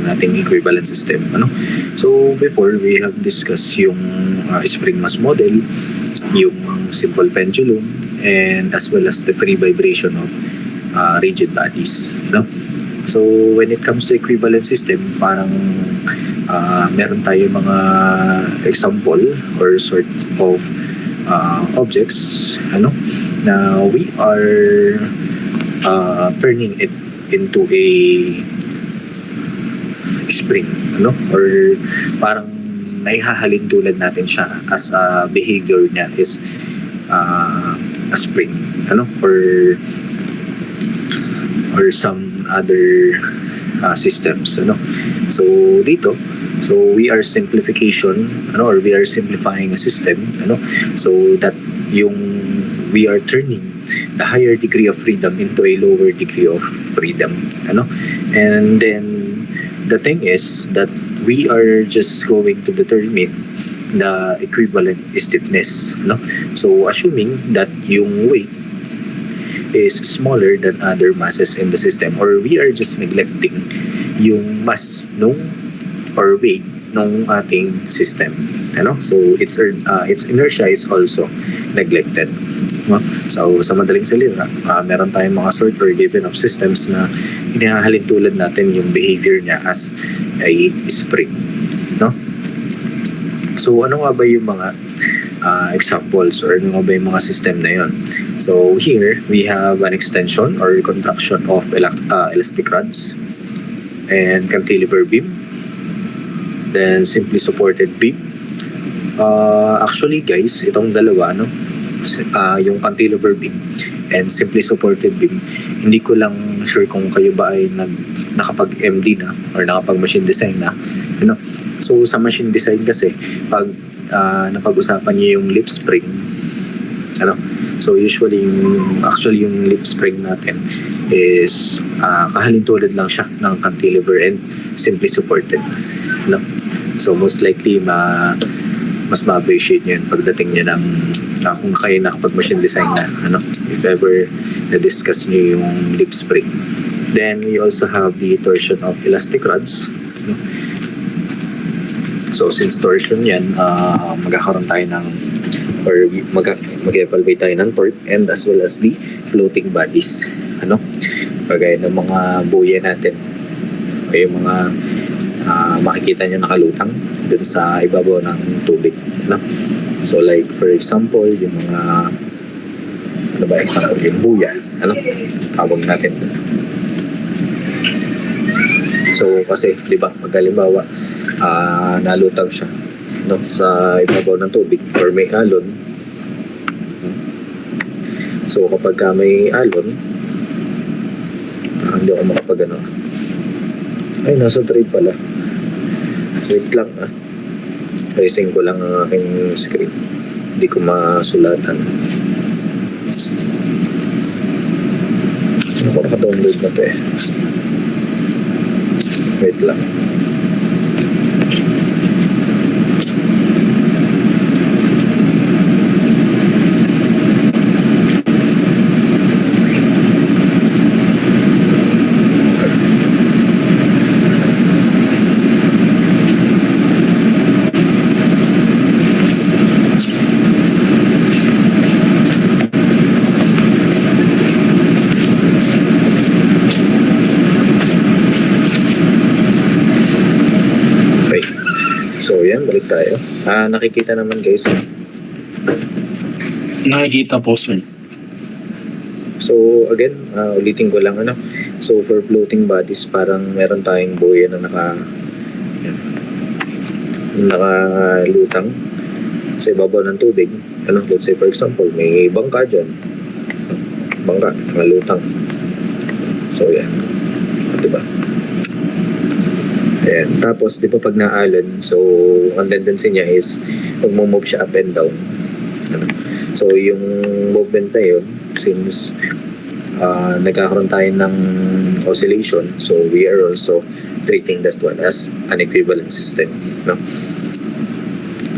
ating equivalent system. So before, we have discussed yung spring mass model, yung simple pendulum, and as well as the free vibration of rigid bodies. So when it comes to equivalent system, parang meron tayo mga example or sort of objects na we are turning it into a spring, or parang naihahalin tulad natin siya as a behavior niya is a spring, or some other systems. So dito, so we are simplification, or we are simplifying a system, so that we are turning the higher degree of freedom into a lower degree of freedom, and then the thing is that we are just going to determine the equivalent stiffness, so assuming that yung weight is smaller than other masses in the system, or we are just neglecting yung mass or weight ng ating system, so its inertia is also neglected. So sa madaling salita, meron tayong mga sort or given of systems na hinahalin tulad natin yung behavior niya as a spring. So ano nga ba yung mga examples, or ano nga ba yung mga system na yun? So here we have an extension or contraction of elastic rods and cantilever beam, then simply supported beam. Actually guys, itong dalawa, yung cantilever beam and simply supported beam, hindi ko lang sure kung kayo ba ay nakapag-MD na or nakapag-machine design na. So sa machine design kasi, pag napag-usapan niyo yung lip spring, so usually yung lip spring natin is kahalintulad lang siya ng cantilever and simply supported. So most likely mas ma-appreciate nyo yun pagdating nyo ng kung kayo nakapag-machine design na, if ever na-discuss nyo yung lip spring. Then we also have the torsion of elastic rods. So since torsion yan, magkakaroon tayo ng, or mag-evaluate tayo ng torque and as well as the floating bodies, kagaya ng mga buoy natin, o yung mga makikita nyo nakalutang dun sa ibabaw ng tubig. So like for example, yung mga example yung buya, tawag natin. So kasi di ba, maghalimbawa nalutang siya sa ibabaw ng tubig or may alon. So kapag may alon, hindi ako makapag ay nasa trade pala. Wait lang Raising ko lang ang aking screen. Hindi ko masulatan. Nakaka-download na to Wait lang. Balik tayo. Nakikita naman guys. Nakikita po sir. So again, ulitin ko lang So for floating bodies, parang meron tayong buoy na nakalutang sa ibabaw ng tubig. Let's say for example, may bangka dyan. Bangka, nakalutang. So yan. Diba? Ayan. Tapos, di ba pag naalon, so, ang tendency niya is mag-move siya up and down. So, yung movement na yun, since nagkakaroon tayo ng oscillation, so we are also treating that one as an equivalent system.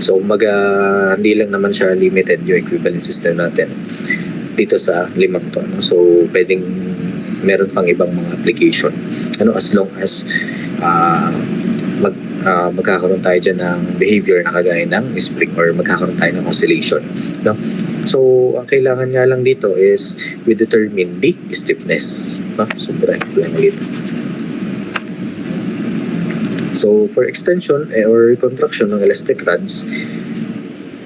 So, hindi lang naman siya limited yung equivalent system natin dito sa limang to. So, pwedeng meron pang ibang mga application. As long as magkakaroon tayo dyan ng behavior na kagaya ng spring or magkakaroon tayo ng oscillation, no? So, ang kailangan nga lang dito is we determine the stiffness, no? So, break lang dito. So, for extension or contraction ng elastic rods,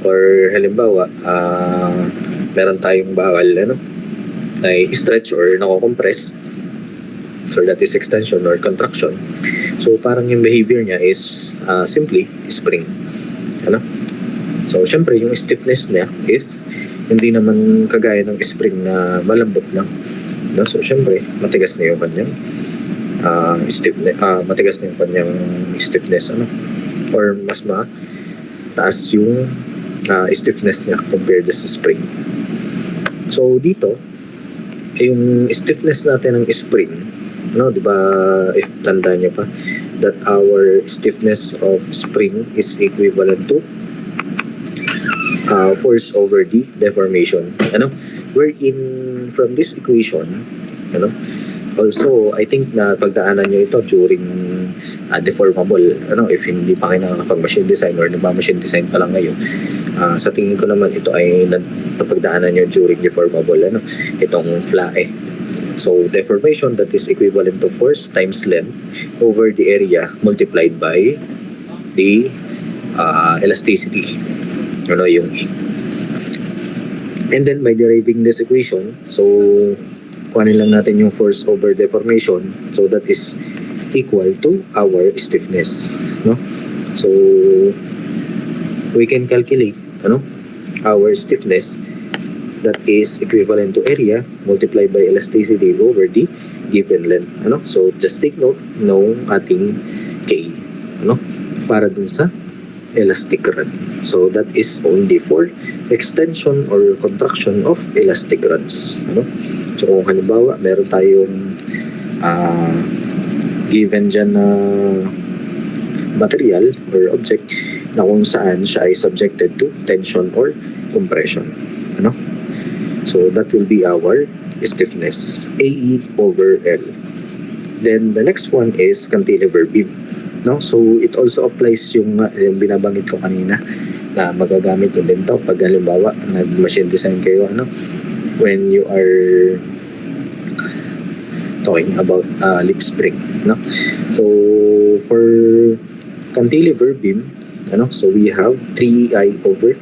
or halimbawa, meron tayong bawal na i-stretch or nako-compress, so that is extension or contraction. So, parang yung behavior niya is simply spring. So, syempre, yung stiffness niya is hindi naman kagaya ng spring na malambot lang. So, syempre, matigas na yung kanyang matigas na yung kanyang stiffness, or mas taas yung stiffness niya compared sa spring. So, dito, yung stiffness natin ng spring, di ba, if tandaan niyo pa, that our stiffness of spring is equivalent to force over the deformation. Wherein from this equation, also, I think na pagdaanan nyo ito during deformable, if hindi pa kayo nakakapag-machine design or nagma-machine design pa lang ngayon, sa tingin ko naman ito ay napagdaanan nyo during deformable, itong flae. So, deformation, that is equivalent to force times length over the area multiplied by the elasticity, yung E. And then, by deriving this equation, so, kuhanin lang natin yung force over deformation, so that is equal to our stiffness, so we can calculate our stiffness, that is equivalent to area multiplied by elasticity over the given length, so just take note ng ating K, para dun sa elastic rod. So that is only for extension or contraction of elastic rods, So kung halimbawa meron tayong given dyan na material or object na kung saan siya ay subjected to tension or compression, so that will be our stiffness, AE over L. Then the next one is cantilever beam, so it also applies yung binabanggit ko kanina na magagamit yun din to pag halimbawa nag-machine design kayo, when you are talking about lip spring, so for cantilever beam, so we have 3I over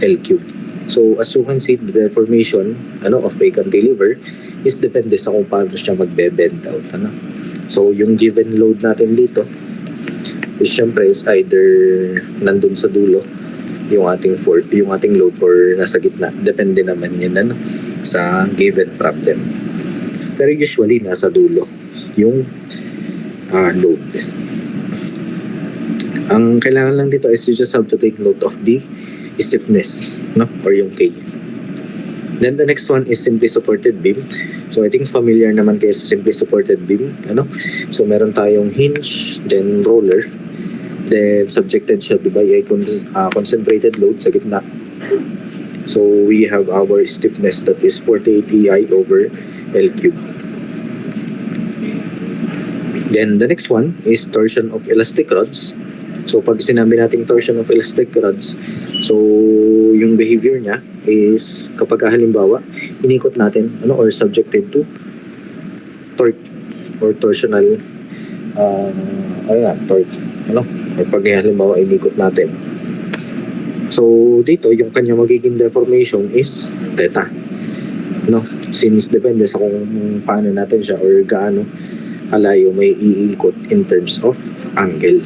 L cubed. So as you can see, the deformation of a cantilever is depende sa kung paano siya magbe-bend out, so yung given load natin dito is syempre is either nandun sa dulo yung ating load or nasa gitna, depende naman yun sa given problem. Pero usually nasa dulo yung load. Ang kailangan lang dito is you just have to take note of the stiffness, or yung K. Then the next one is simply supported beam. So I think familiar naman kayo sa simply supported beam, so meron tayong hinge, then roller, then subjected siya by a concentrated load sa gitna. So we have our stiffness, that is 48 EI over L cubed. Then the next one is torsion of elastic rods. So pag sinabi nating torsion of elastic rods, so yung behavior niya is kapag halimbawa inikot natin or subjected to torque or torsional torque, or pag halimbawa inikot natin, so dito yung kanya magiging deformation is theta, since depende sa kung paano natin siya or gaano kalayo may iikot in terms of angle,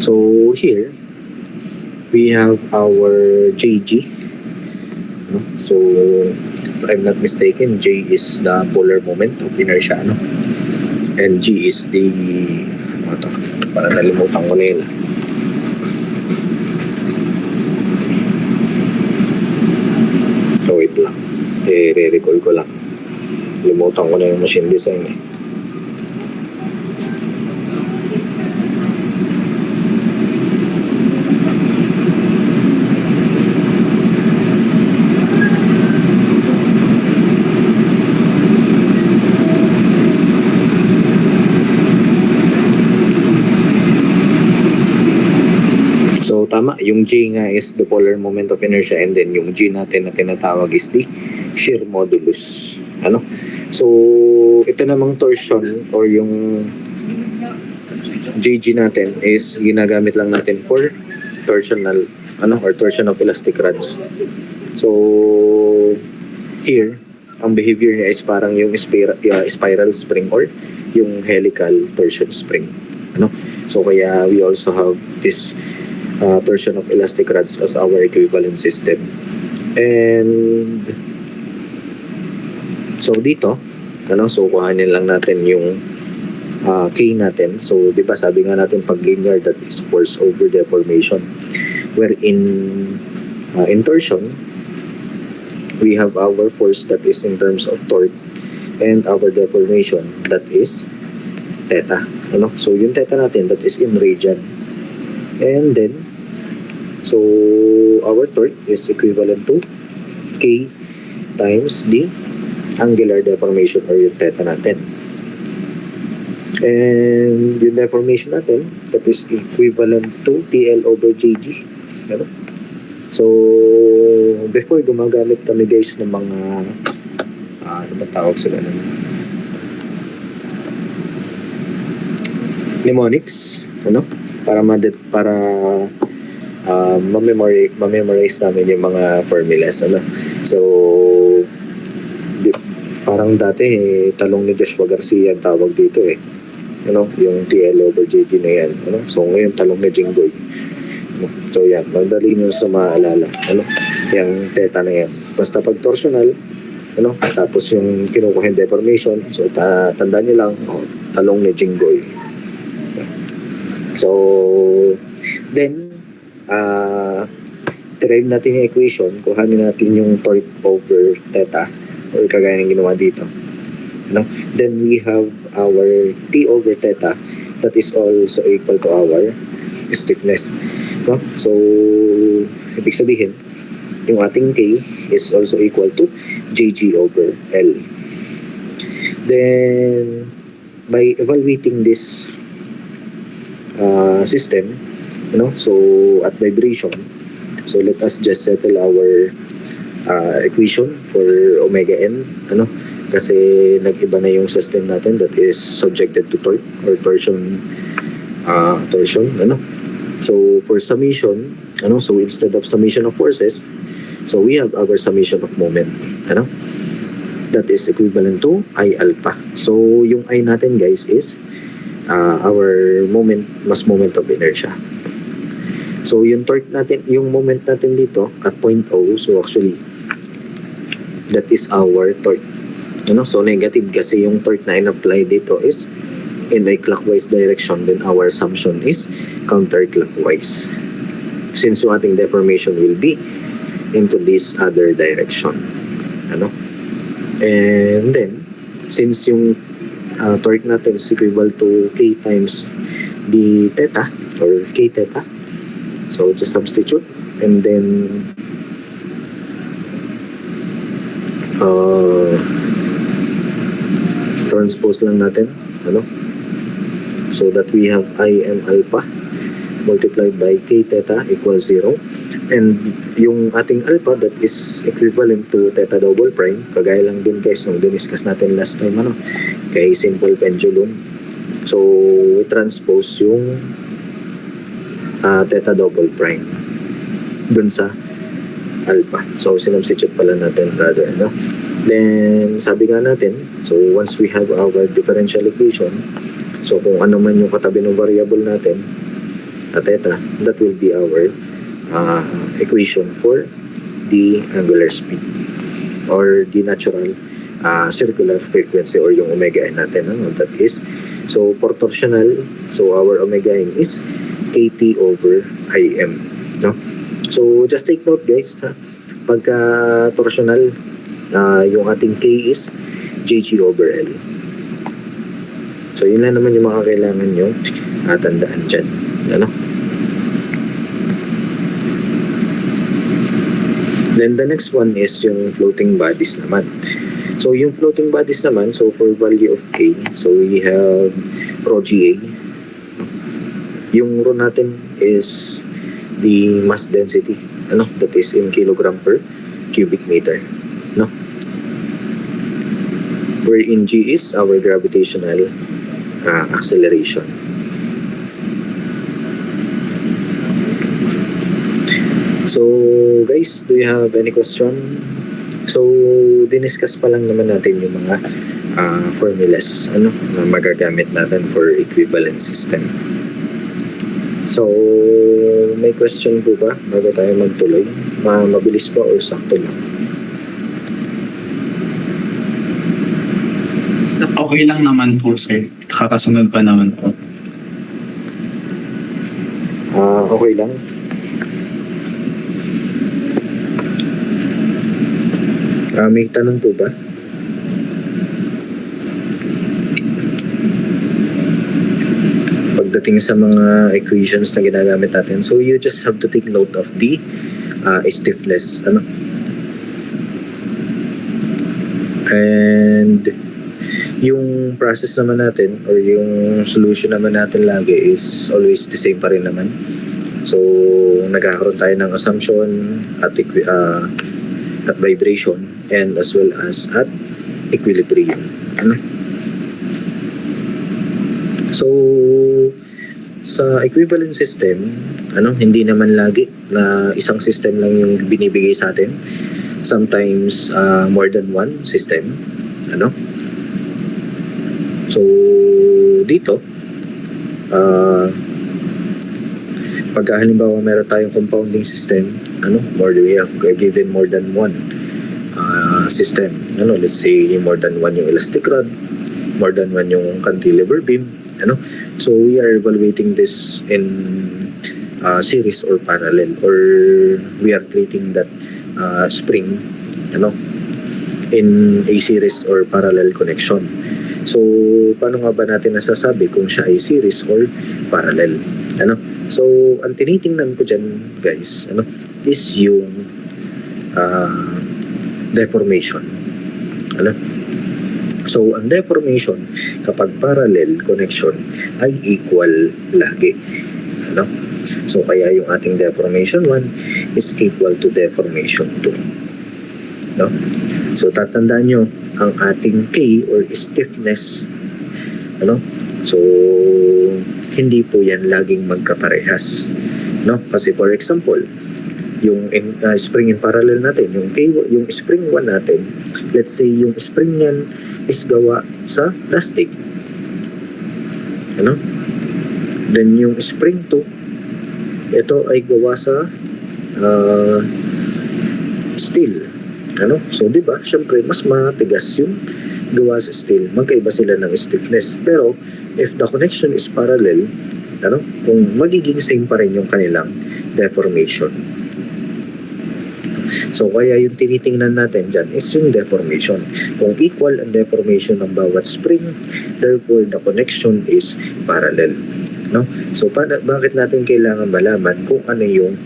so here we have our JG, so if I'm not mistaken, J is the polar moment of inertia, and G is the para nalimutan ko na yun. So wait lang, re-recall ko lang, limutan ko na yung machine design So tama, yung J nga is the polar moment of inertia, and then yung G natin na tinatawag is the shear modulus. Ano? So ito namang torsion or yung JG natin is ginagamit lang natin for torsional or torsion of elastic rods. So here, ang behavior niya is parang yung spiral spring or yung helical torsion spring. So kaya we also have this torsion of elastic rods as our equivalent system. And so dito, so kuhanin lang natin yung K natin. So di ba sabi nga natin pag linear, that is force over deformation. Wherein in torsion, we have our force that is in terms of torque, and our deformation that is theta. So yung theta natin, that is in radian. And then so our torque is equivalent to K times the angular deformation or yung theta natin. And yung deformation natin, that is equivalent to TL over JG. So before, gumagamit kami guys ng mga ano ba tawag sa ganun, mnemonics, para ma-memorize namin yung mga formulas. So parang dati talong ni Joshua Garcia ang tawag dito yung TL over JG na yan. So ngayon talong ni Jinggoy. So yan, madali nyo sa maaalala. Yung theta na yan. Basta pag torsional, tapos yung kinukuha yung deformation, so tandaan nyo lang, talong ni Jinggoy. So then derive natin yung equation, kuhanin natin yung torque over theta or kagaya ng ginawa dito. Then we have our T over theta that is also equal to our stiffness. So ibig sabihin, yung ating K is also equal to JG over L. Then by evaluating this system, so at vibration, so let us just settle our equation for omega n, kasi nag-iba na yung system natin that is subjected to torque or torsion. So for summation, so instead of summation of forces, so we have our summation of moment, that is equivalent to I alpha. So yung I natin guys is our moment of inertia. So yung torque natin, yung moment natin dito at point O, so actually that is our torque. So negative kasi yung torque na in-apply dito is in a clockwise direction, then our assumption is counterclockwise, since yung ating deformation will be into this other direction. And then since yung torque natin is equal to K times the theta or K theta, so just substitute and then transpose lang natin, so that we have I m alpha multiplied by K theta equals 0, and yung ating alpha that is equivalent to theta double prime, kagaya lang din guys nung diniscuss natin last time kay simple pendulum. So we transpose yung theta double prime dun sa alpha, so sinubstitute pala natin rather, Then sabi nga natin, so once we have our differential equation, so kung ano man yung katabi ng variable natin at theta, that will be our equation for the angular speed or the natural circular frequency or yung omega n natin, that is, so for torsional, so our omega n is KT over IM, So just take note guys, pagka torsional, yung ating K is JG over L. So yun lang naman yung mga kailangan nyo tandaan dyan. Then the next one is yung floating bodies naman. So yung floating bodies naman, so for value of K, so we have rho GA. Yung rho natin is the mass density, that is in kilogram per cubic meter, wherein G is our gravitational acceleration. So guys, do you have any question? So diniscuss pa lang naman natin yung mga formulas na magagamit natin for equivalent system. So may question po ba bago tayo magtuloy? Mabilis pa or sakto lang? Okay lang naman po, sir. Kakasunod pa naman po. Okay lang. May tanong po ba? Pagdating sa mga equations na ginagamit natin, so you just have to take note of the stiffness, and yung process naman natin or yung solution naman natin lagi is always the same pa rin naman. So nagkakaroon tayo ng assumption at vibration and as well as at equilibrium. So sa equivalent system, hindi naman lagi na isang system lang yung binibigay sa atin. Sometimes more than one system, So dito pagka halimbawa meron tayong compounding system, we have given more than one system, let's say more than one yung elastic rod, more than one yung cantilever beam, so we are evaluating this in series or parallel, or we are creating that spring in a series or parallel connection. So paano nga ba natin nasasabi kung siya ay series or parallel? So ang tinitingnan ko dyan guys, is yung deformation. So ang deformation kapag parallel connection ay equal lagi. So kaya yung ating deformation 1 is equal to deformation 2. So tatandaan nyo ang ating K or stiffness, so hindi po yan laging magkaparehas, kasi for example yung spring in parallel natin, yung K, yung spring 1 natin, let's say yung spring niyan is gawa sa plastic, then yung spring 2 ito ay gawa sa steel, so diba syempre mas matigas yung gawa sa steel, magkaiba sila ng stiffness. Pero if the connection is parallel, kung magiging same pa rin yung kanilang deformation. So kaya yung tinitingnan natin dyan is yung deformation. Kung equal ang deformation ng bawat spring, therefore the connection is parallel. So bakit natin kailangan malaman kung ano yung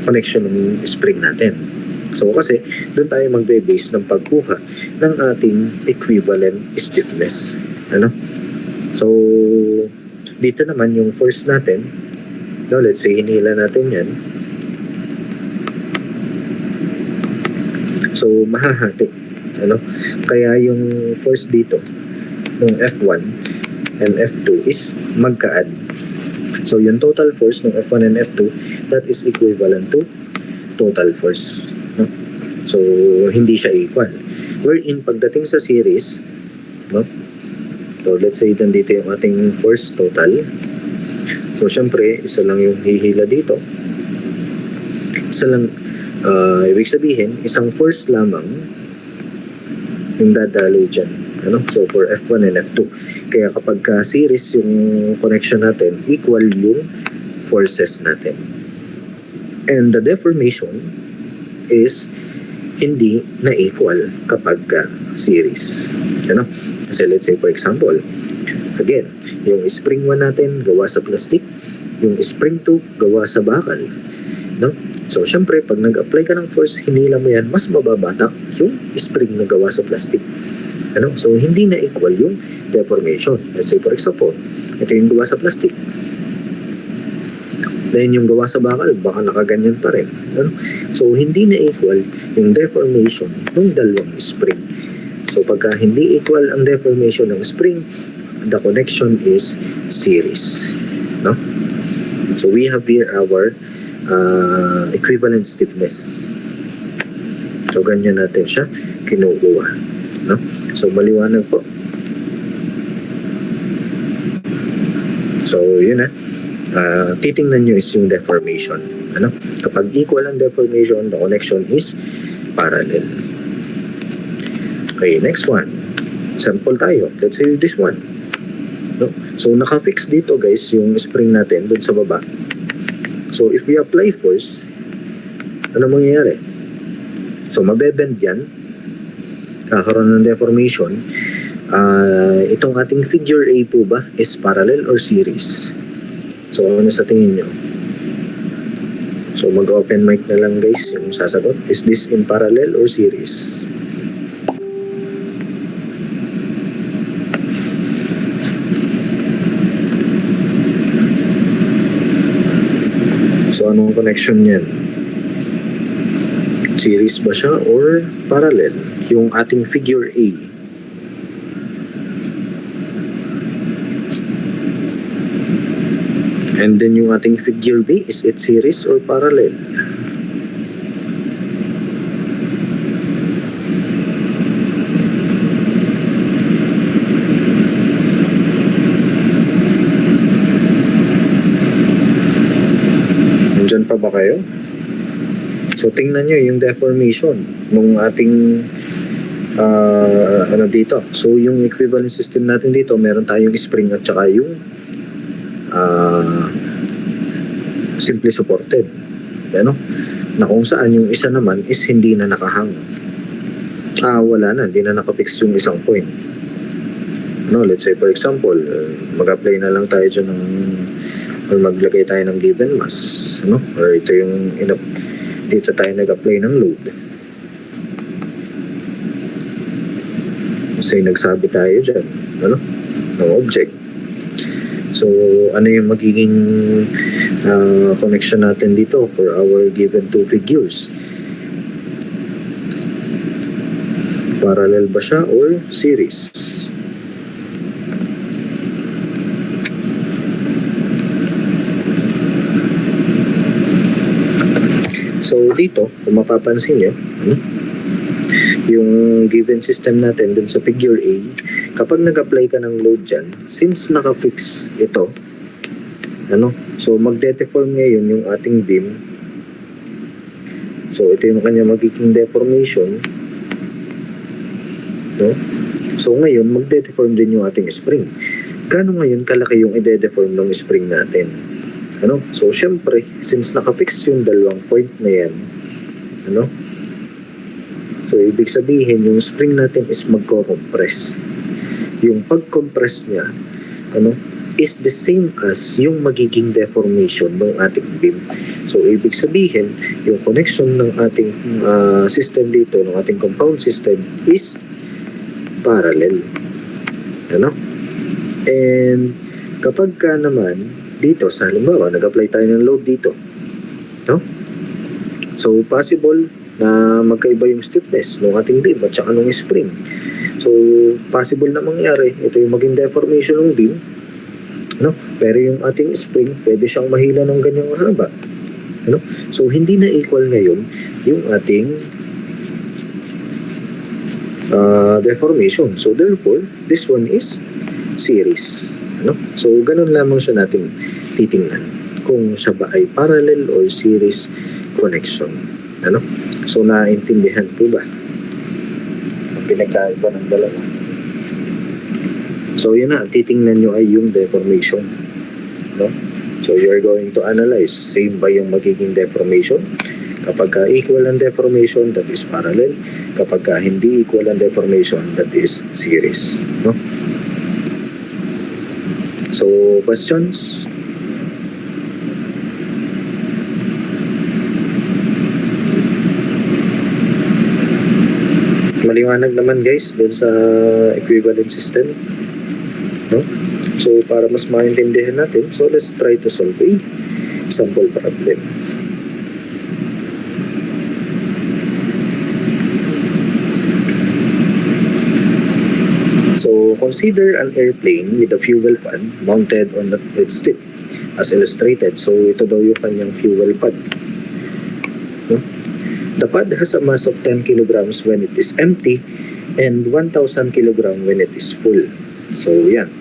connection ng spring natin? So kasi doon tayo magbe-base ng pagkuha ng ating equivalent stiffness. So dito naman yung force natin, let's say hinila natin yan. So mahahati. Kaya yung force dito ng F1 and F2 is magka-add. So yung total force ng F1 and F2, that is equivalent to total force. So hindi siya equal. Wherein pagdating sa series, so let's say nandito yung ating force total. So syempre isa lang yung hihila dito. Isa lang, ibig sabihin isang force lamang yung dadaloy dyan. So for F1 and F2. Kaya kapag series yung connection natin, equal yung forces natin. And the deformation is hindi na equal kapag series. Kasi let's say for example, again, yung spring 1 natin gawa sa plastic, yung spring 2 gawa sa bakal. So syempre pag nag-apply ka ng force, hinila mo yan, mas mababatak yung spring na gawa sa plastic. So hindi na equal yung deformation. Let's say for example, ito yung gawa sa plastic. Then yung gawa sa bakal, baka nakaganyan pa rin. Ano? So, hindi na equal yung deformation ng dalawang spring. So, pagka hindi equal ang deformation ng spring, the connection is series. No? So, we have here our equivalent stiffness. So, ganyan natin siya kinukuha. No? So, maliwanag po. So, yun na. Titingnan nyo is yung deformation. Ano? Kapag equal ang deformation, the connection is parallel. Okay, next one. Sample tayo. Let's say this one. No? So, naka-fix dito guys yung spring natin dun sa baba. So, if we apply force, ano mangyayari? So, mabebend yan. Kakaroon ng deformation. Itong ating figure A po ba is parallel or series? So, ano sa tingin nyo? So, mag-open mic na lang guys yung sasagot. Is this in parallel or series? So, anong connection yan? Series ba siya or parallel? Yung ating figure A. And then yung ating figure B, is it series or parallel? Nandyan pa ba kayo? So tingnan nyo yung deformation ng ating ano dito. So yung equivalent system natin dito, meron tayong spring at saka yung simply supported. Ano? Na kung saan yung isa naman is hindi na nakahang. Wala na, hindi na nakapix yung isang point. No, let's say for example, mag-apply na lang tayo dyan ng or maglagay tayo ng given mass, no? Or ito yung dito tayo nag-apply ng load. Kasi nagsabi tayo dyan, ano? Ng object. So, ano yung magiging connection natin dito for our given two figures? Parallel ba siya or series? So, dito, kung mapapansin nyo, yung given system natin dun sa figure A, kapag nag-apply ka ng load dyan, since naka-fix ito, so magde-deform ngayon yung ating beam. So ito yung kanya magiging deformation. No? So ngayon, magde-deform din yung ating spring. Gano'n ngayon kalaki yung ide-deform ng spring natin? So syempre, since naka-fix yung dalawang point na yan, so ibig sabihin, yung spring natin is magko-compress. Yung pag-compress niya, is the same as yung magiging deformation ng ating beam. So, ibig sabihin, yung connection ng ating system dito, ng ating compound system, is parallel. And, kapag ka naman, dito, sa halimbawa, nag-apply tayo ng load dito. So, possible na magkaiba yung stiffness ng ating beam at saka ng spring. So, possible na mangyari, ito yung maging deformation ng beam, pero yung ating spring, pwede siyang mahila ng ganyang haba. So, hindi na equal ngayon yung ating deformation. So, therefore, this one is series. So, ganun lamang siya natin titingnan kung siya ba ay parallel or series connection. So, naintindihan po ba ang pinagkaiba ng dalawa? So, yun na. Titingnan nyo ay yung deformation. So, you're going to analyze. Same ba yung magiging deformation? Kapag equal ang deformation, that is parallel. Kapag hindi equal ang deformation, that is series. So, questions? Maliwanag naman guys doon sa equivalent system. So, para mas maintindihan natin, so let's try to solve A. sample problem. So consider an airplane with a fuel pad mounted on its tip as illustrated. So ito daw yung kanyang fuel pad. No? The pad has a mass of 10 kilograms when it is empty and 1,000 kilogram when it is full. So yan.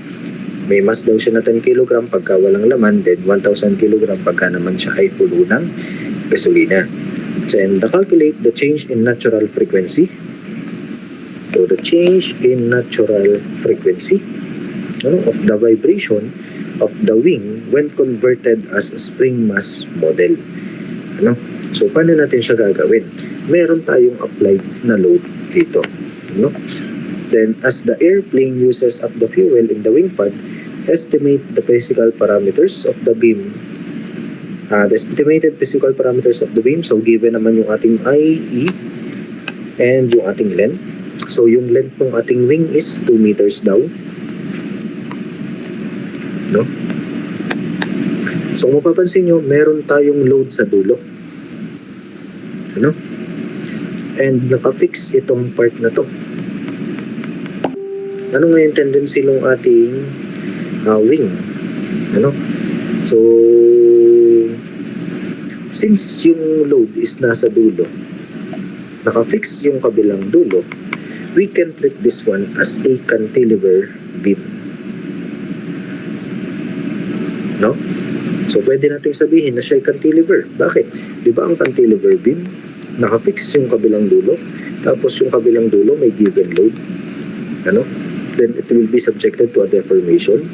May mass daw siya na 10 kilogram pagka walang laman, then 1,000 kilogram pagka naman siya ay puno ng gasolina. So, and calculate the change in natural frequency. So the change in natural frequency of the vibration of the wing when converted as a spring mass model. So paano natin siya gagawin? Meron tayong applied na load dito. Then as the airplane uses up the fuel in the wing pad, estimate the physical parameters of the beam. The estimated physical parameters of the beam. So given naman yung ating IE and yung ating length. So yung length ng ating wing is 2 meters daw. So kung mapapansin nyo, meron tayong load sa dulo. And nakafix itong part na to. Ano nga yung tendency ng ating wing? So since yung load is nasa dulo, nakafix yung kabilang dulo, we can treat this one as a cantilever beam. So pwede nating sabihin na siya ay cantilever. Bakit? Di ba ang cantilever beam, nakafix yung kabilang dulo, tapos yung kabilang dulo may given load. Then it will be subjected to a deformation.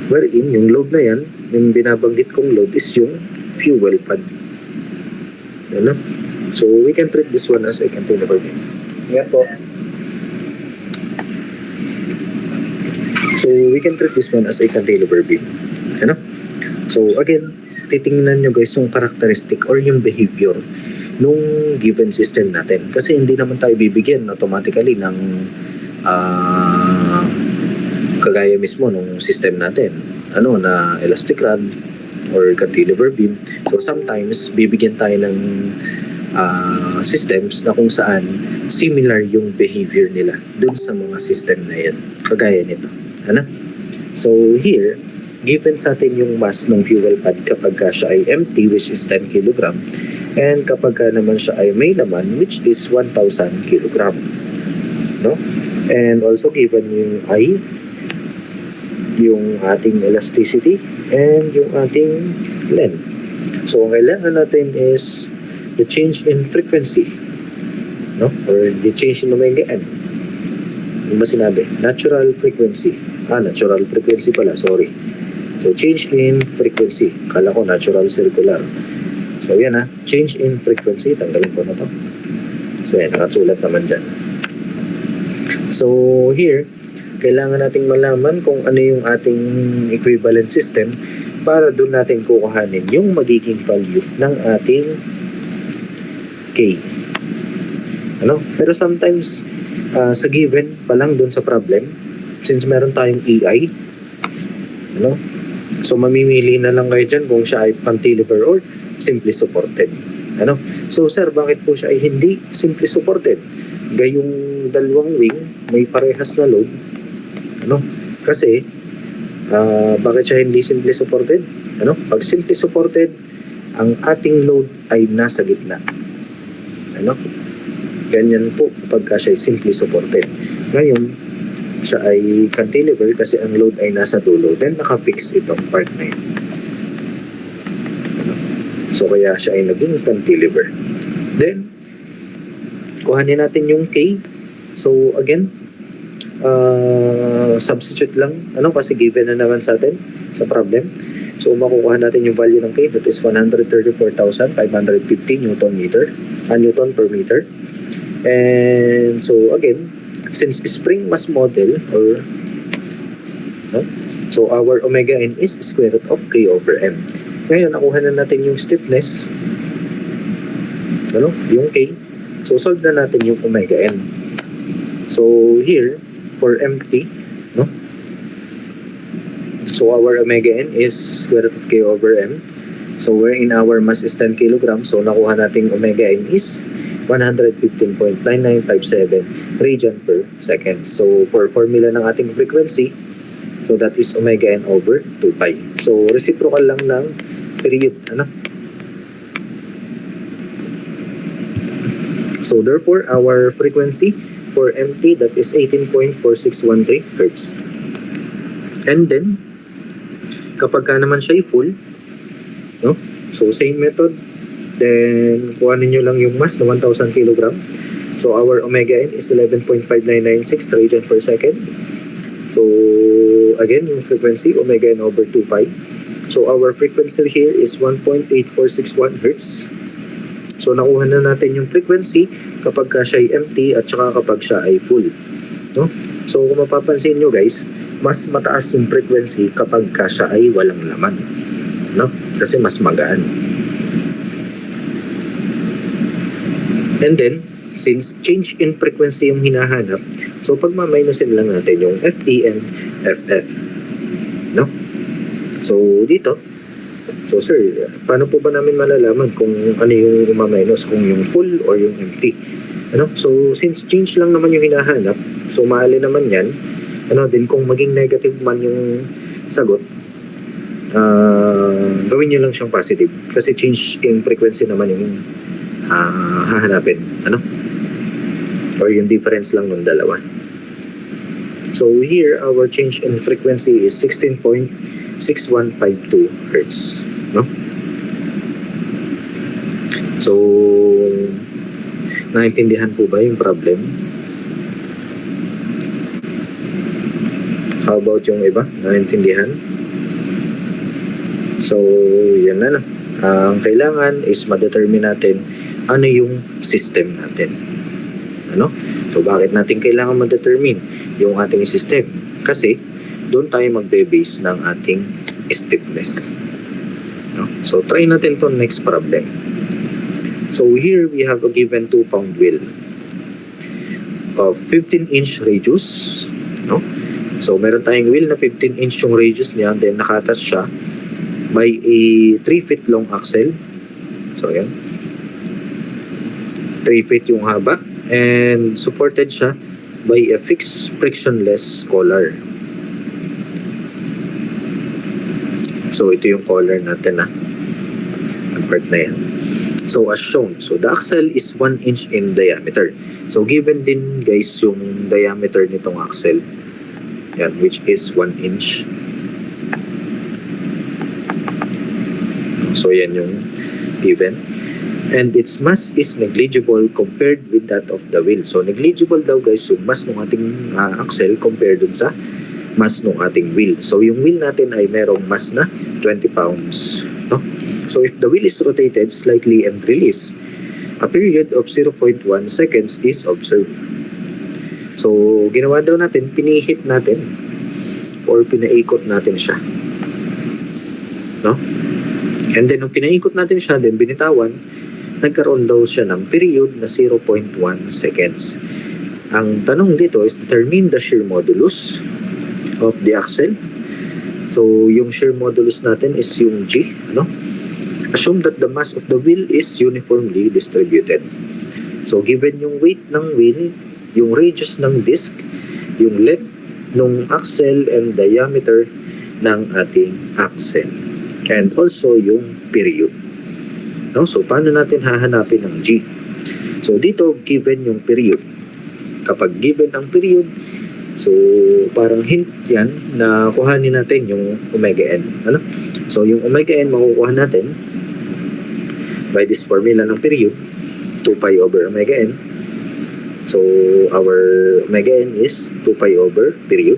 Wherein yung load na yan, yung binabanggit kong load is yung fuel pad. So we can treat this one as a cantilever beam. Yan po. So we can treat this one as a cantilever beam. So again, titingnan nyo guys yung characteristic or yung behavior nung given system natin. Kasi hindi naman tayo bibigyan automatically ng kagaya mismo nung system natin. Na elastic rod or cantilever beam. So sometimes bibigyan tayo ng systems na kung saan similar yung behavior nila dun sa mga system na yan. Kagaya nito. So here, given sa atin yung mass ng fuel pad kapag siya ay empty, which is 10 kg, and kapag naman siya ay may laman, which is 1,000 kg. And also given yung I, yung ating elasticity, and yung ating length. So ang kailangan natin is the change in frequency, or the change in omega n. Ano ba sinabi? Natural frequency. Natural frequency pala, sorry. So, change in frequency. Kala ko natural circular. So, yan change in frequency. Tanggalin ko na to. So, yan. Nakasulat naman dyan. So, here, kailangan nating malaman kung ano yung ating equivalent system para doon natin kukuhanin yung magiging value ng ating K. Pero sometimes, sa given pa lang doon sa problem, since meron tayong EI, so mamimili na lang kayo dyan kung siya ay cantilever or simply supported. So sir, bakit po siya ay hindi simply supported? Gayong dalawang wing, may parehas na load. Kasi, bakit siya hindi simply supported? Pag simply supported, ang ating load ay nasa gitna. Ganyan po kapag siya ay simply supported. Ngayon, siya ay cantilever kasi ang load ay nasa dulo. Then, nakafix itong part na yun. So, kaya siya ay naging cantilever. Then, kuhanin natin yung K. So, again, substitute lang. Kasi given na naman sa atin sa problem. So, makukuha natin yung value ng K. That is 134,550 Newton per meter. And so, again, since spring mass model so our omega n is square root of K over M. Ngayon, nakuha na natin yung stiffness, yung K. So solve na natin yung omega n. So here, for empty, So our omega n is square root of k over m. So wherein our mass is 10 kilograms, so nakuha nating omega n is 115.9957 radian per second. So for formula ng ating frequency, so that is omega n over 2 pi. So reciprocal lang ng period, ano? So therefore, our frequency for MT, that is 18.4613 Hz. And then, kapag ka naman siya full, no? So same method, then kuhanin nyo lang yung mass na 1,000 kg. So our omega n is 11.5996 radian per second. So again, yung frequency, omega n over 2 pi. So our frequency here is 1.8461 Hz. So nakuha na natin yung frequency kapag ka siya ay empty at saka kapag siya ay full, no? So kung mapapansin nyo guys, mas mataas yung frequency kapag ka siya ay walang laman, no? Kasi mas magaan. And then, since change in frequency yung hinahanap, so pagmamainusin lang natin yung FEN, FF, no? So dito, so sir, paano po ba namin malalaman kung ano yung umaminus, kung yung full or yung empty? Ano? So since change lang naman yung hinahanap, so maali naman yan, ano din kung maging negative man yung sagot, gawin nyo lang siyang positive kasi change in frequency naman yung hahanapin, ano? Or yung difference lang ng dalawa. So here, our change in frequency is 16.6152 Hz, no? So naintindihan po ba yung problem? How about yung iba? Naintindihan? So yan na. Ang kailangan is ma-determine natin ano yung system natin, ano? So bakit natin kailangan ma-determine yung ating system? Kasi doon tayo magbe-base ng ating stiffness, no? So try natin to next problem. So here we have a given 2-pound wheel of 15-inch radius, no? So meron tayong wheel na 15-inch yung radius niya, then nakatouch siya by a 3 feet long axle. So yan, 3 feet yung haba, and supported siya by a fixed frictionless collar. So ito yung collar natin, ang part na yan. So as shown, so the axle is 1 inch in diameter. So given din guys yung diameter nitong axle, yan, which is 1 inch. So yan yung given. And its mass is negligible compared with that of the wheel. So negligible daw guys yung mass ng ating axle compared dun sa mass ng ating wheel. So yung wheel natin ay merong mass na 20 pounds, no? So if the wheel is rotated slightly and released, a period of 0.1 seconds is observed. So ginawa daw natin, pinihit natin or pinaikot natin siya, no? And then nung pinaikot natin siya, then binitawan, nagkaroon daw siya ng period na 0.1 seconds. Ang tanong dito is determine the shear modulus of the axle. So yung shear modulus natin is yung G, no? Assume that the mass of the wheel is uniformly distributed. So given yung weight ng wheel, yung radius ng disc, yung length ng axle and diameter ng ating axle, and also yung period, no? So paano natin hahanapin ang G? So dito given yung period. Kapag given ang period, so parang hint yan na kuhanin natin yung omega n, ano? So yung omega n makukuha natin by this formula ng period, 2 pi over omega n. So our omega n is 2 pi over period.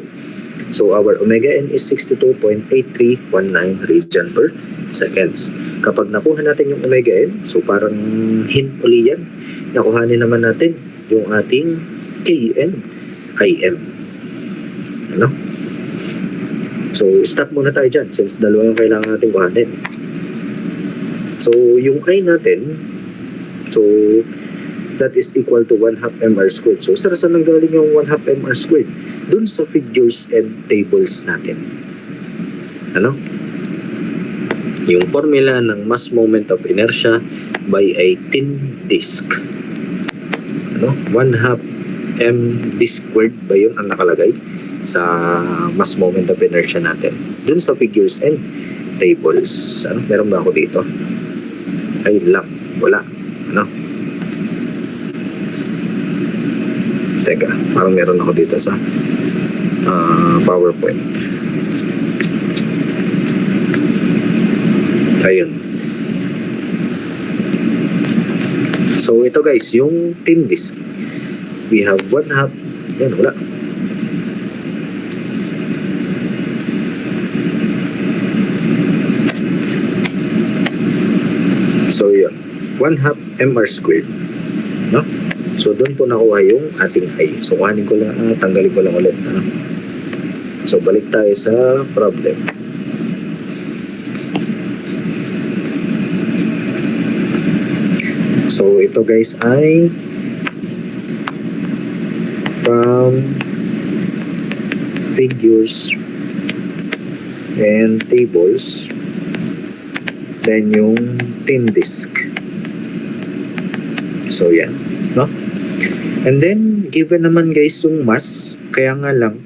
So our omega n is 62.8319 radian per seconds. Kapag nakuha natin yung omega n, so parang hint uli yan, nakuhanin naman natin yung ating kn im, ano? So stop muna tayo dyan since dalawa yung kailangan natin kuhanin. So yung I natin, so that is equal to 1/2 mr squared. So saan nanggaling yung 1/2 mr squared? Dun sa figures and tables natin. Ano? Yung formula ng mass moment of inertia by a thin disk. Ano? 1/2 m d squared ba yun ang nakalagay sa mass moment of inertia natin? Dun sa figures and tables. Ano? Meron ba ako dito? Ay lang. Wala. Ano? Teka, parang meron ako dito sa PowerPoint. Ayun. So, ito guys, yung thin disk. We have 1/2. Yan, wala. So, yun. 1/2 mr squared. No? So, doon po nakuha yung ating I. So, kuhanin ko lang, tanggalin ko lang ulit. Ano? So, balik tayo sa problem. So, ito guys ay from figures and tables, then yung thin disk. So, yan. No? And then, given naman guys yung mass, kaya nga lang,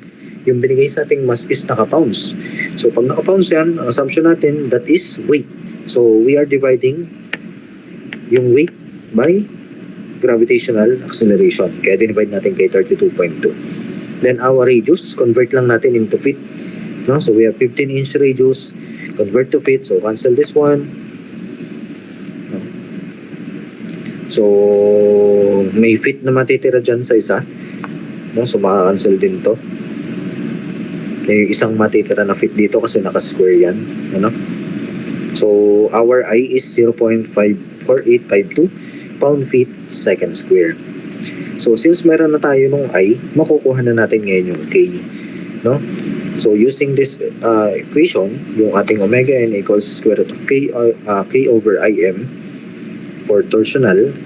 yung binigay sa ating mass is naka-pounds. So, pag naka-pounds yan, ang assumption natin, that is weight. So, we are dividing yung weight by gravitational acceleration. Kaya dinivide natin kay 32.2. Then, our radius, convert lang natin into feet. No? So, we have 15-inch radius, convert to feet. So, cancel this one. So, may feet na matitira dyan sa isa. No? So, makakancel din to. May isang matitira na feet dito kasi naka-square yan. Ano? So, our I is 0.54852 pound-feet second square. So, since meron na tayo nung I, makukuha na natin ngayon yung K. No? So, using this equation, yung ating omega n equals square root of K over Im for torsional.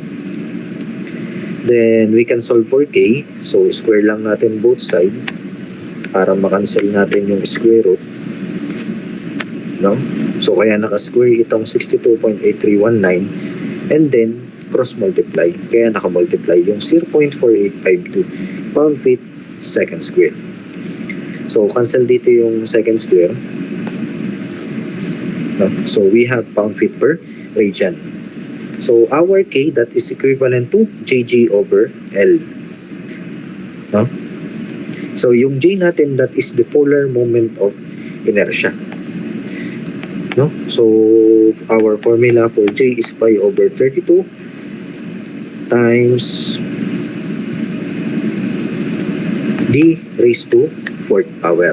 Then, we can solve for K. So, square lang natin both side para makancel natin yung square root. No? So, kaya naka-square itong 62.8319 and then cross-multiply. Kaya naka-multiply yung 0.4852 pound-feet second square. So, cancel dito yung second square. No? So, we have pound-feet per radian. So, our K, that is equivalent to JG over L. No? So, yung J natin, that is the polar moment of inertia. No? So, our formula for J is pi over 32 times d raised to 4th power.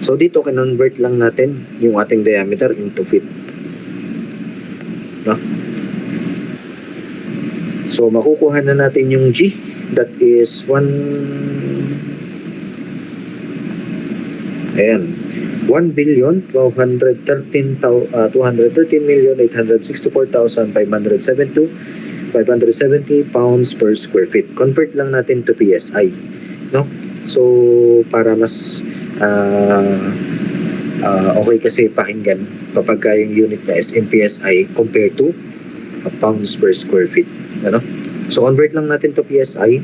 So, dito, kinonvert lang natin yung ating diameter into feet. No? So, makukuha na natin yung G, that is 1,213,864,570 pounds per square feet. Convert lang natin to PSI. No? So, para mas okay kasi pakinggan kapag yung unit niya is in PSI compared to pounds per square feet. Ano? So, convert lang natin to PSI.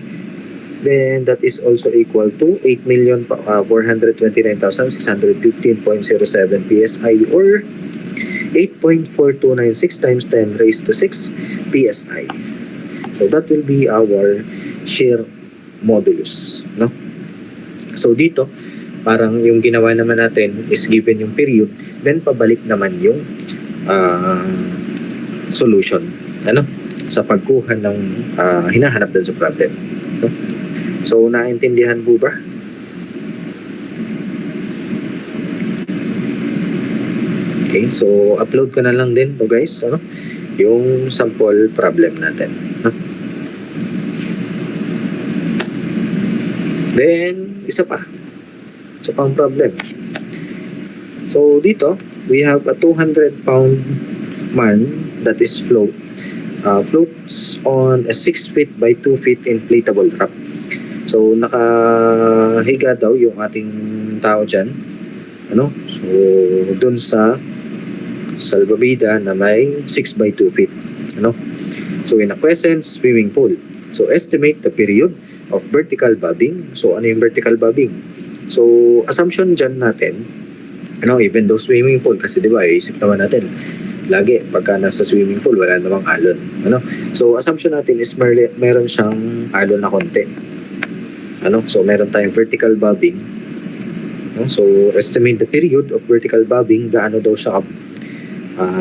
Then, that is also equal to 8,429,615.07 PSI or 8.4296 times 10 raised to 6 PSI. So, that will be our shear modulus. No? So, dito, parang yung ginawa naman natin is given yung period, then pabalik naman yung solution. Ano? Sa pagkuha ng hinahanap dun sa problem. No? So, naintindihan po ba? Okay, so upload ko na lang din to guys, ano? Yung sample problem natin. No? Then, isa pa. Isa pang problem. So, dito, we have a 200-pound man that is floats on a 6 feet by 2 feet inflatable raft. So, nakahiga daw yung ating tao dyan. Ano? So, dun sa salbabida na may 6 by 2 feet. Ano? So, in a quiescent swimming pool. So, estimate the period of vertical bobbing. So, ano yung vertical bobbing? So, assumption dyan natin, even though swimming pool, kasi di ba, isip naman natin, lagi, pagka nasa swimming pool, wala namang alon. So, assumption natin is meron siyang alon na konti. So, meron tayong vertical bobbing. So, estimate the period of vertical bobbing, gaano daw siya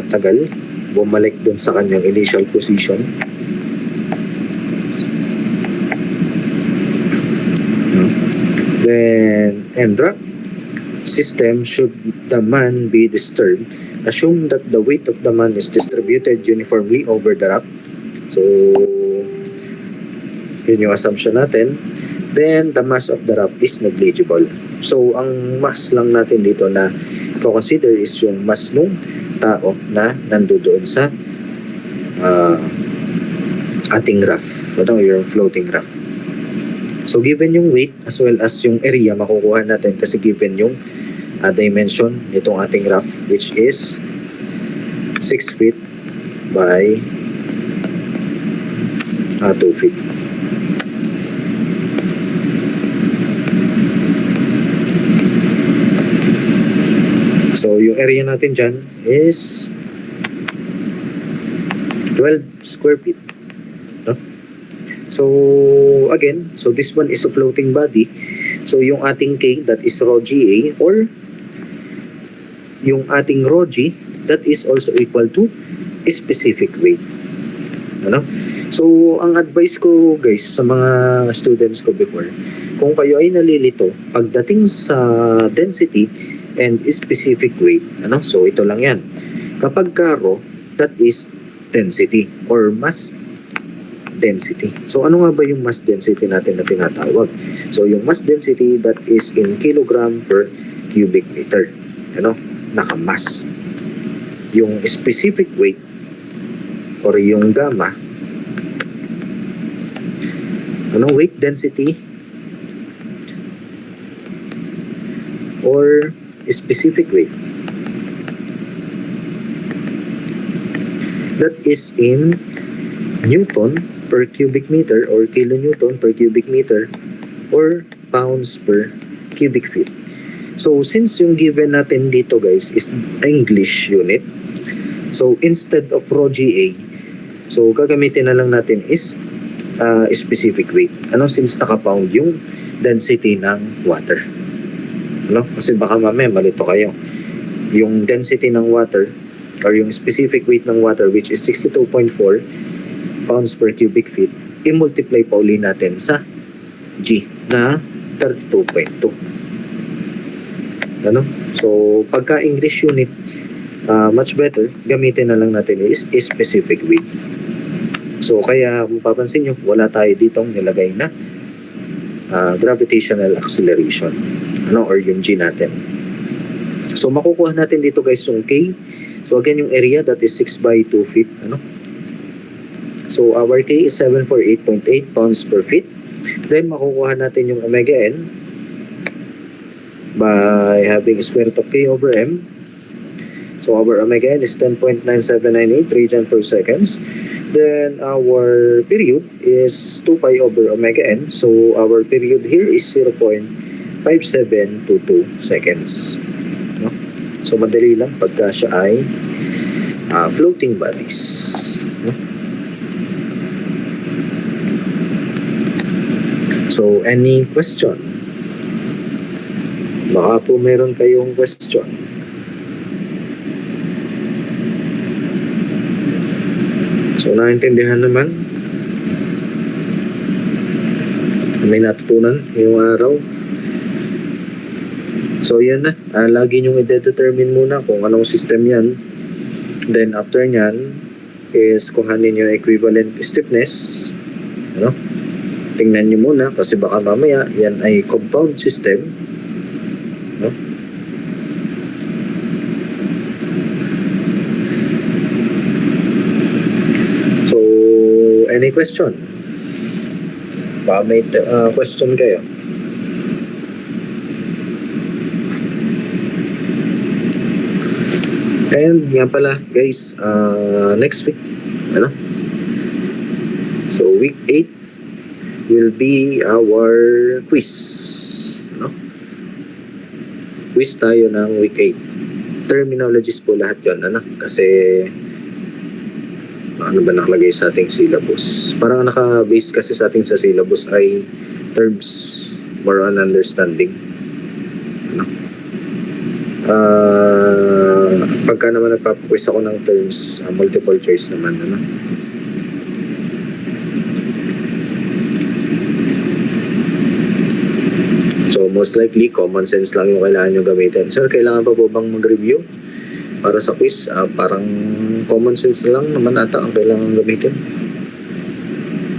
tagal, bumalik dun sa kanyang initial position. Then, and drop system, should the man be disturbed, assume that the weight of the man is distributed uniformly over the rock. So, yun yung assumption natin. Then, the mass of the rock is negligible. So, ang mass lang natin dito na consider is yung mass nung tao na nandoon sa ating raft, yung floating raft. So, given yung weight as well as yung area, makukuha natin kasi given yung dimension nitong ating raft, which is 6 feet by 2 feet. So, yung area natin dyan is 12 square feet. So, again, so this one is a floating body. So, yung ating K, that is rho GA, or yung ating rho G, that is also equal to a specific weight. So, ang advice ko, guys, sa mga students ko before, kung kayo ay nalilito, pagdating sa density and specific weight, so ito lang yan. Kapag rho, that is density or mass density. So, ano nga ba yung mass density natin na tinatawag? So, yung mass density, that is in kilogram per cubic meter. Naka-mass. Yung specific weight or yung gamma, weight density or specific weight, that is in Newton per cubic meter or kilonewton per cubic meter or pounds per cubic feet. So, since yung given natin dito, guys, is English unit, so instead of rho GA, so gagamitin na lang natin is specific weight. Since naka-pound yung density ng water. Kasi baka mamaya malito kayo. Yung density ng water or yung specific weight ng water, which is 62.4 pounds per cubic feet, i-multiply pa uli natin sa G na 32.2. So, pagka English unit, much better, gamitin na lang natin is specific weight. So, kaya kung papansin nyo, wala tayo ditong nilagay na gravitational acceleration, or yung G natin. So, makukuha natin dito, guys, yung K. So, again, yung area, that is 6 by 2 feet, So, our K is 748.8 pounds per feet. Then, makukuha natin yung omega N by having square root of K over M. So, our omega N is 10.9798 radian per seconds. Then, our period is 2 pi over omega N. So, our period here is 0.5722 seconds. So, madali lang pagka siya ay floating bodies. So, any question? Baka po meron kayong question. So, naintindihan naman. May natutunan ngayong araw. So, yan na. Lagi nyo i-determine muna kung anong system yan. Then, after nyan, is kuhanin yung equivalent stiffness. Tingnan nyo muna kasi baka mamaya yan ay compound system. So, any question? Baka may question kayo. And nga pala guys, next week, ano? So week 8 will be our quiz. No? Quiz tayo ng week 8. Terminologies po lahat yun, ano? Kasi ano ba nakalagay sa ating syllabus? Parang naka-base kasi sa ating sa syllabus ay terms, more on understanding. Ano? Pagka naman nagpapaquiz ako ng terms, multiple choice naman, ano? So most likely, common sense lang yung kailangan nyo gamitin. Sir, kailangan pa po bang mag-review para sa quiz? Parang common sense lang naman ata ang kailangan gamitin.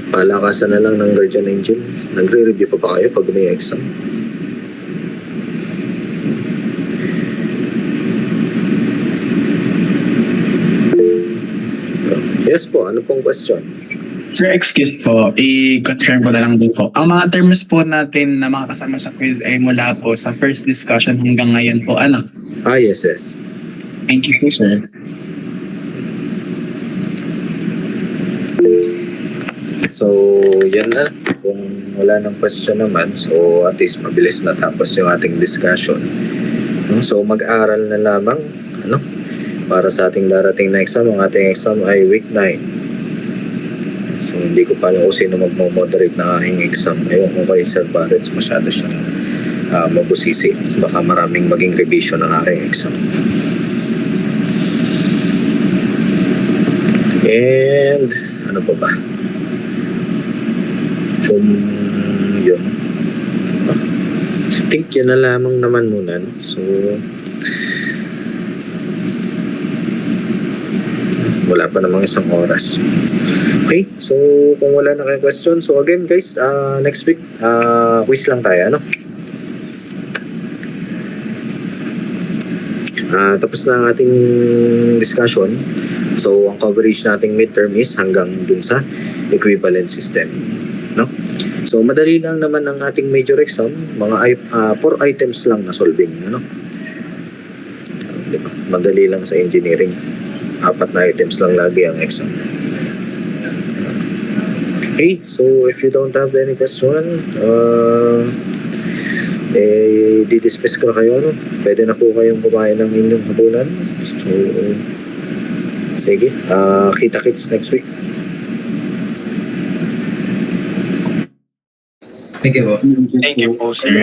Palakasan na lang ng guardian angel. Nagre-review pa ba kayo pag may exam? Yes po, ano pong question? Sir, excuse po, i-confirm ko na lang din po. Ang mga terms po natin na makakasama sa quiz ay mula po sa first discussion hanggang ngayon po. Ano? Yes, yes. Thank you po, sir. So, yan na. Kung wala nang question naman, so at least mabilis na tapos yung ating discussion. So, mag-aral na lamang, ano? Para sa ating darating na exam. Ang ating exam ay week 9. So, hindi ko pa alam kung sino mag-moderate na aking exam. Ayun ko kay Sir Barrett, masyado siyang mabusisi. Baka maraming maging revision ng aking exam. And, ano pa ba? Yun. I think yun na lamang naman muna. No? So, wala pa namang isang oras. Okay, so kung wala na kayong question, so again guys, next week, quiz lang tayo, ano? Tapos na ang ating discussion. So, ang coverage nating midterm is hanggang dun sa equivalent system, no? So, madali lang naman ang ating major exam, mga 4 items lang na solving, ano? Diba? Madali lang sa engineering. 4 na items lang lagi ang exam. Okay, so if you don't have any question, di-dismiss ko na kayo, no? Pwede na po kayong kumain ng inyong hapunan. So, sige, kita-kits next week. Thank you po. Thank you po, sir.